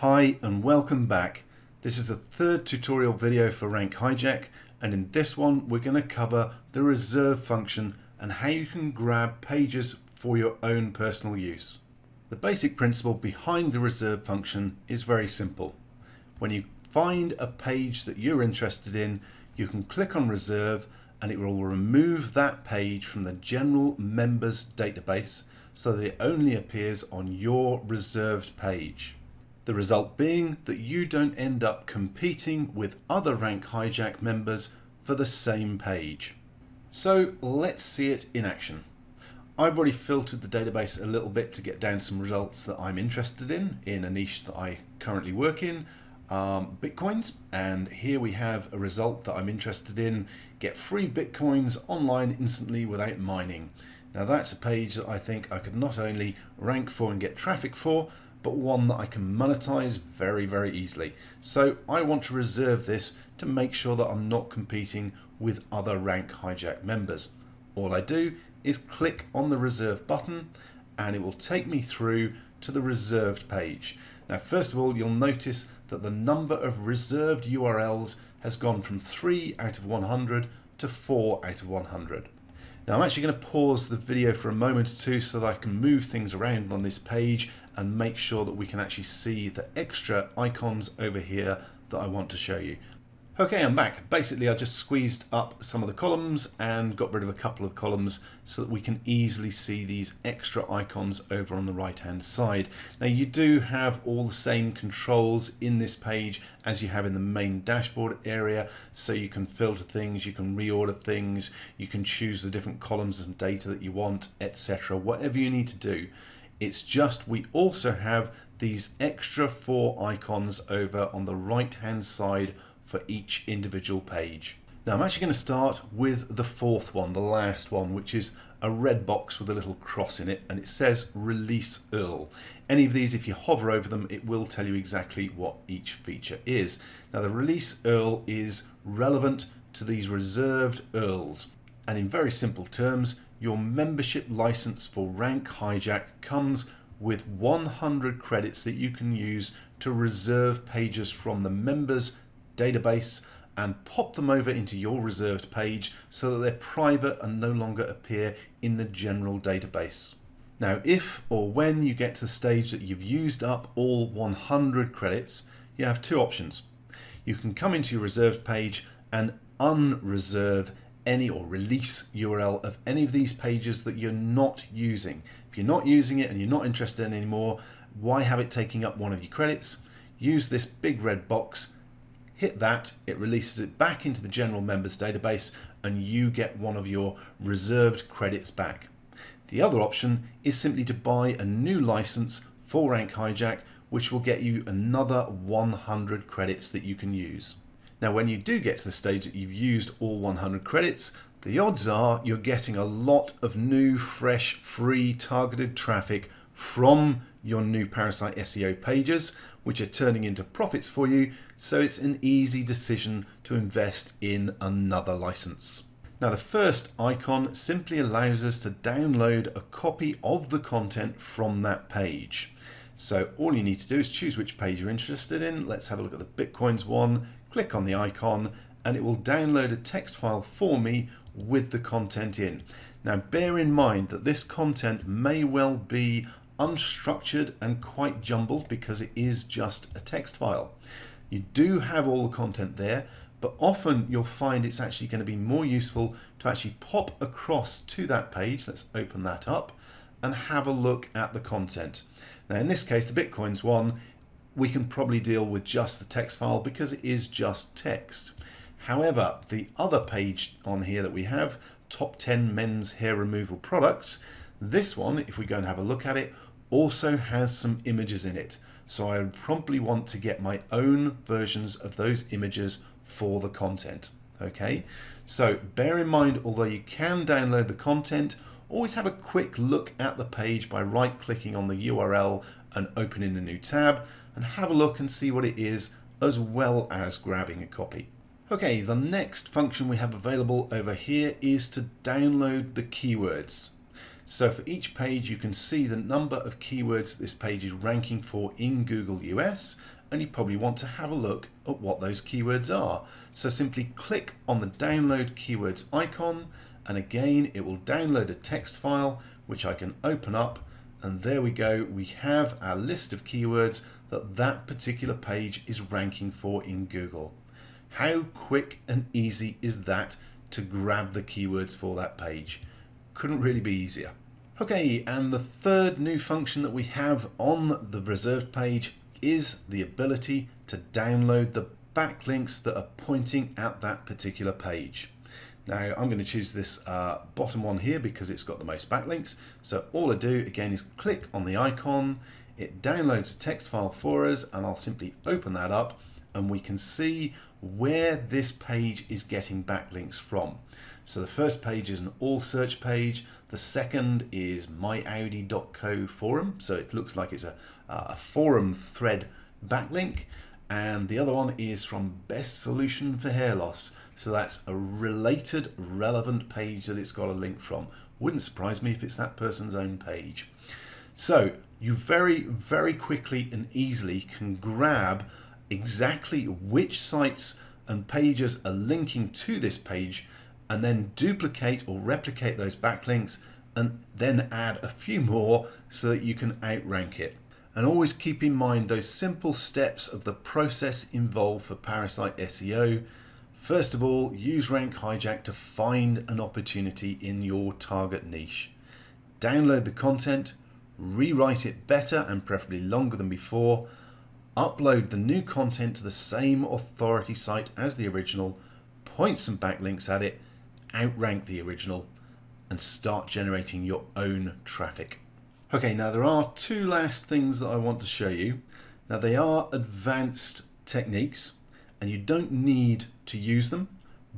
Hi and welcome back. This is the third tutorial video for Rank Hijack, and in this one we're going to cover the reserve function and how you can grab pages for your own personal use. The basic principle behind the reserve function is very simple. When you find a page that you're interested in, you can click on reserve and it will remove that page from the general members database so that it only appears on your reserved page. The result being that you don't end up competing with other Rank Hijack members for the same page. So let's see it in action. I've already filtered the database a little bit to get down some results that I'm interested in a niche that I currently work in, Bitcoins, and here we have a result that I'm interested in: get free Bitcoins online instantly without mining. Now that's a page that I think I could not only rank for and get traffic for, but one that I can monetize very, very easily. So I want to reserve this to make sure that I'm not competing with other Rank Hijack members. All I do is click on the reserve button and it will take me through to the reserved page. Now, first of all, you'll notice that the number of reserved URLs has gone from 3 out of 100 to 4 out of 100. Now, I'm actually going to pause the video for a moment or two so that I can move things around on this page and make sure that we can actually see the extra icons over here that I want to show you. Okay, I'm back. Basically, I just squeezed up some of the columns and got rid of a couple of columns so that we can easily see these extra icons over on the right hand side. Now, you do have all the same controls in this page as you have in the main dashboard area, so you can filter things, you can reorder things, you can choose the different columns of data that you want, etc. Whatever you need to do. It's just we also have these extra 4 icons over on the right hand side for each individual page. Now I'm actually going to start with the fourth one, the last one, which is a red box with a little cross in it, and it says release URL. Any of these, if you hover over them, it will tell you exactly what each feature is. Now the release URL is relevant to these reserved URLs, and in very simple terms, your membership license for Rank Hijack comes with 100 credits that you can use to reserve pages from the members database and pop them over into your reserved page so that they're private and no longer appear in the general database. Now, if or when you get to the stage that you've used up all 100 credits, you have two options. You can come into your reserved page and unreserve any or release URL of any of these pages that you're not using. If you're not using it and you're not interested in it anymore, why have it taking up one of your credits? Use this big red box, hit that, it releases it back into the general members database and you get one of your reserved credits back. The other option is simply to buy a new license for Rank Hijack, which will get you another 100 credits that you can use. Now, when you do get to the stage that you've used all 100 credits, the odds are you're getting a lot of new, fresh, free, targeted traffic from your new Parasite SEO pages, which are turning into profits for you, so it's an easy decision to invest in another license. Now, the first icon simply allows us to download a copy of the content from that page. So all you need to do is choose which page you're interested in. Let's have a look at the Bitcoins one, click on the icon, and it will download a text file for me with the content in. Now, bear in mind that this content may well be unstructured and quite jumbled because it is just a text file. You do have all the content there, but often you'll find it's actually going to be more useful to actually pop across to that page. Let's open that up and have a look at the content. Now, in this case, the Bitcoins one, we can probably deal with just the text file because it is just text. However, the other page on here that we have, top 10 men's hair removal products, this one, if we go and have a look at it, also has some images in it. So I would promptly want to get my own versions of those images for the content. Okay, so bear in mind, although you can download the content, always have a quick look at the page by right clicking on the URL and opening a new tab and have a look and see what it is, as well as grabbing a copy. Okay, the next function we have available over here is to download the keywords. So for each page, you can see the number of keywords this page is ranking for in Google US, and you probably want to have a look at what those keywords are. So simply click on the download keywords icon, and again, it will download a text file, which I can open up, and there we go. We have our list of keywords that particular page is ranking for in Google. How quick and easy is that to grab the keywords for that page? Couldn't really be easier. Okay, and the third new function that we have on the reserved page is the ability to download the backlinks that are pointing at that particular page. Now I'm going to choose this bottom one here because it's got the most backlinks. So all I do again is click on the icon, it downloads a text file for us, and I'll simply open that up and we can see where this page is getting backlinks from. So the first page is an all search page. The second is myaudi.co forum. So it looks like it's a forum thread backlink. And the other one is from Best Solution for Hair Loss. So that's a related, relevant page that it's got a link from. Wouldn't surprise me if it's that person's own page. So you very, very quickly and easily can grab exactly which sites and pages are linking to this page, and then duplicate or replicate those backlinks and then add a few more so that you can outrank it. And always keep in mind those simple steps of the process involved for parasite SEO. First of all, use Rank Hijack to find an opportunity in your target niche. Download the content, rewrite it better and preferably longer than before, upload the new content to the same authority site as the original, point some backlinks at it, outrank the original, and start generating your own traffic. Okay, now there are two last things that I want to show you. Now they are advanced techniques and you don't need to use them,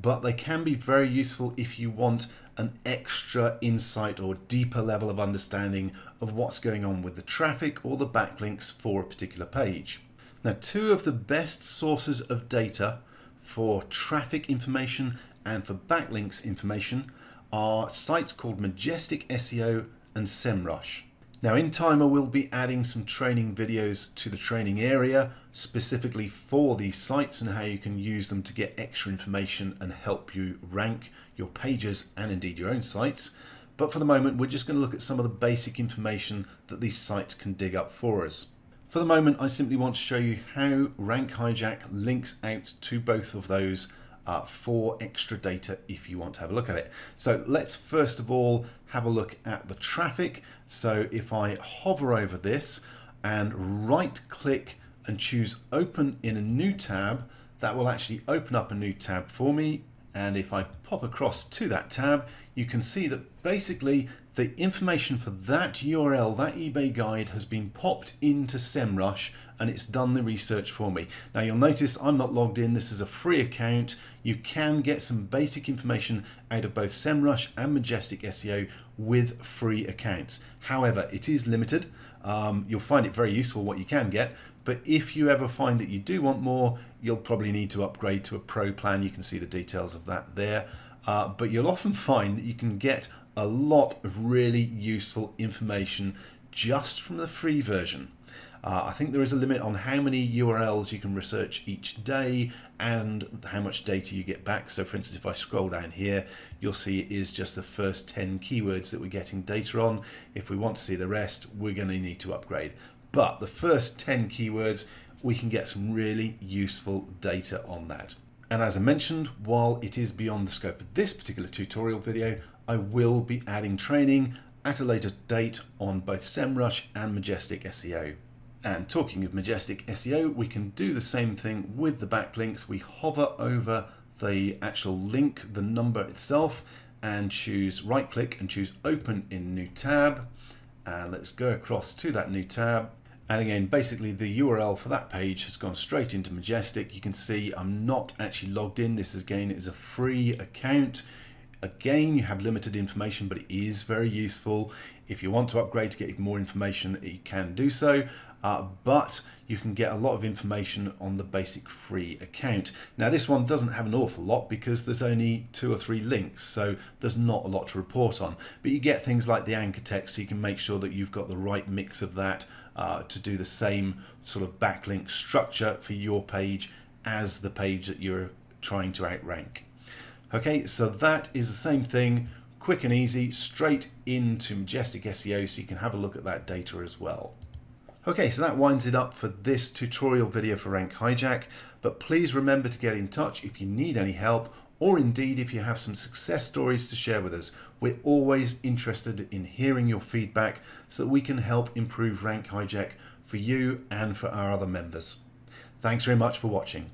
but they can be very useful if you want an extra insight or deeper level of understanding of what's going on with the traffic or the backlinks for a particular page. Now, two of the best sources of data for traffic information and for backlinks information are sites called Majestic SEO and SEMrush. Now in time I will be adding some training videos to the training area specifically for these sites and how you can use them to get extra information and help you rank your pages and indeed your own sites. But for the moment we're just going to look at some of the basic information that these sites can dig up for us. For the moment I simply want to show you how Rank Hijack links out to both of those for extra data if you want to have a look at it. So let's first of all have a look at the traffic. So if I hover over this and right click and choose open in a new tab, that will actually open up a new tab for me. And if I pop across to that tab, you can see that basically the information for that URL, that eBay guide, has been popped into SEMrush and it's done the research for me. Now you'll notice I'm not logged in. This is a free account. You can get some basic information out of both SEMrush and Majestic SEO with free accounts. However, it is limited. You'll find it very useful what you can get, but if you ever find that you do want more, you'll probably need to upgrade to a pro plan. You can see the details of that there. But you'll often find that you can get a lot of really useful information just from the free version. I think there is a limit on how many URLs you can research each day and how much data you get back. So for instance, if I scroll down here, you'll see it is just the first 10 keywords that we're getting data on. If we want to see the rest, we're going to need to upgrade. But the first 10 keywords, we can get some really useful data on that. And as I mentioned, while it is beyond the scope of this particular tutorial video, I will be adding training at a later date on both SEMrush and Majestic SEO. And talking of Majestic SEO, we can do the same thing with the backlinks. We hover over the actual link, the number itself, and choose right click and choose open in new tab. And let's go across to that new tab. And again, basically the URL for that page has gone straight into Majestic. You can see I'm not actually logged in. This again is a free account. Again, you have limited information, but it is very useful. If you want to upgrade to get more information, you can do so. but you can get a lot of information on the basic free account. Now this one doesn't have an awful lot because there's only 2 or 3 links, so there's not a lot to report on, but you get things like the anchor text, so you can make sure that you've got the right mix of that to do the same sort of backlink structure for your page as the page that you're trying to outrank. Okay, so that is the same thing, quick and easy, straight into Majestic SEO, so you can have a look at that data as well. Okay, so that winds it up for this tutorial video for Rank Hijack, but please remember to get in touch if you need any help, or indeed if you have some success stories to share with us. We're always interested in hearing your feedback so that we can help improve Rank Hijack for you and for our other members. Thanks very much for watching.